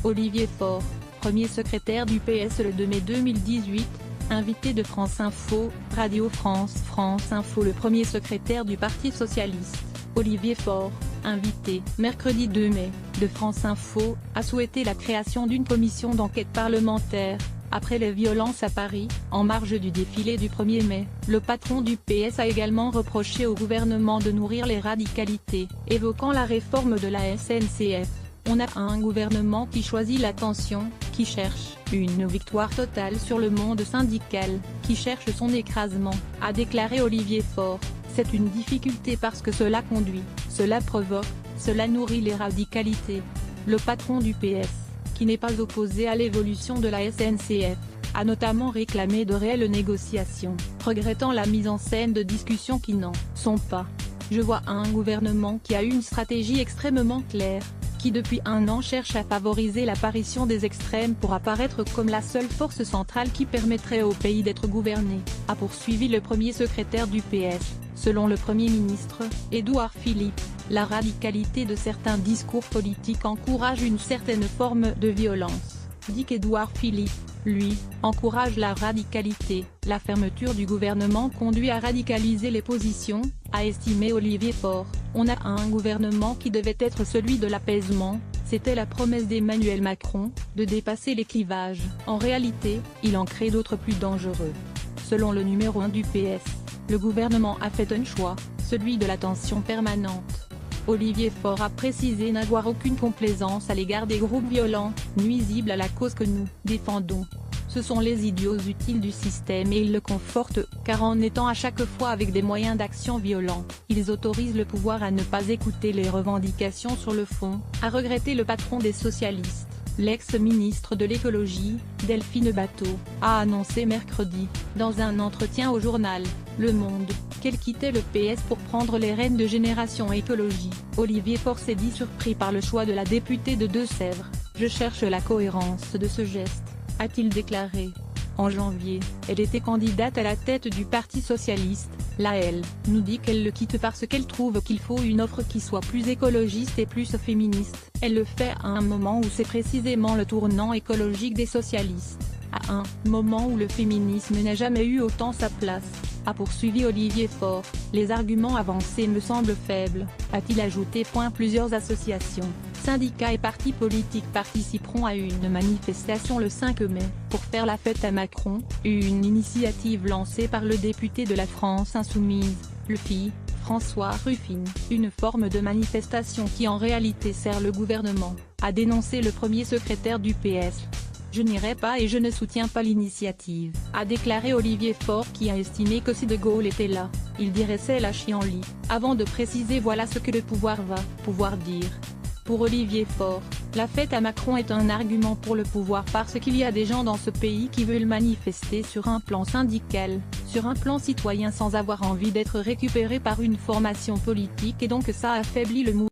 Olivier Faure, premier secrétaire du PS le 2 mai 2018, invité de France Info, Radio France Info. Le premier secrétaire du Parti Socialiste, Olivier Faure, invité, mercredi 2 mai, de France Info, a souhaité la création d'une commission d'enquête parlementaire, après les violences à Paris, en marge du défilé du 1er mai. Le patron du PS a également reproché au gouvernement de nourrir les radicalités, évoquant la réforme de la SNCF. On a un gouvernement qui choisit la tension, qui cherche une victoire totale sur le monde syndical, qui cherche son écrasement, a déclaré Olivier Faure. C'est une difficulté parce que cela conduit, cela provoque, cela nourrit les radicalités. Le patron du PS, qui n'est pas opposé à l'évolution de la SNCF, a notamment réclamé de réelles négociations, regrettant la mise en scène de discussions qui n'en sont pas. Je vois un gouvernement qui a une stratégie extrêmement claire, qui depuis un an cherche à favoriser l'apparition des extrêmes pour apparaître comme la seule force centrale qui permettrait au pays d'être gouverné, a poursuivi le premier secrétaire du PS. Selon le Premier ministre, Édouard Philippe, la radicalité de certains discours politiques encourage une certaine forme de violence. Dit qu'Édouard Philippe, lui, encourage la radicalité. La fermeture du gouvernement conduit à radicaliser les positions, a estimé Olivier Faure. On a un gouvernement qui devait être celui de l'apaisement, c'était la promesse d'Emmanuel Macron, de dépasser les clivages. En réalité, il en crée d'autres plus dangereux. Selon le numéro 1 du PS, le gouvernement a fait un choix, celui de la tension permanente. Olivier Faure a précisé n'avoir aucune complaisance à l'égard des groupes violents, nuisibles à la cause que nous défendons. Ce sont les idiots utiles du système et ils le confortent, car en étant à chaque fois avec des moyens d'action violents, ils autorisent le pouvoir à ne pas écouter les revendications sur le fond, a regretté le patron des socialistes. L'ex-ministre de l'écologie, Delphine Batho, a annoncé mercredi, dans un entretien au journal Le Monde, qu'elle quittait le PS pour prendre les rênes de Génération Écologie. Olivier Faure s'est dit surpris par le choix de la députée de Deux-Sèvres. « Je cherche la cohérence de ce geste », a-t-il déclaré. En janvier, elle était candidate à la tête du Parti Socialiste. Là elle nous dit qu'elle le quitte parce qu'elle trouve qu'il faut une offre qui soit plus écologiste et plus féministe. Elle le fait à un moment où c'est précisément le tournant écologique des socialistes. À un moment où le féminisme n'a jamais eu autant sa place, a poursuivi Olivier Faure. Les arguments avancés me semblent faibles, a-t-il ajouté. Plusieurs associations, syndicats et partis politiques participeront à une manifestation le 5 mai, pour faire la fête à Macron, une initiative lancée par le député de la France Insoumise, le FI, François Ruffin. Une forme de manifestation qui en réalité sert le gouvernement, a dénoncé le premier secrétaire du PS. Je n'irai pas et je ne soutiens pas l'initiative, a déclaré Olivier Faure qui a estimé que si De Gaulle était là, il dirait c'est la chienlit, avant de préciser voilà ce que le pouvoir va pouvoir dire. Pour Olivier Faure, la fête à Macron est un argument pour le pouvoir parce qu'il y a des gens dans ce pays qui veulent manifester sur un plan syndical, sur un plan citoyen sans avoir envie d'être récupérés par une formation politique et donc ça affaiblit le mouvement.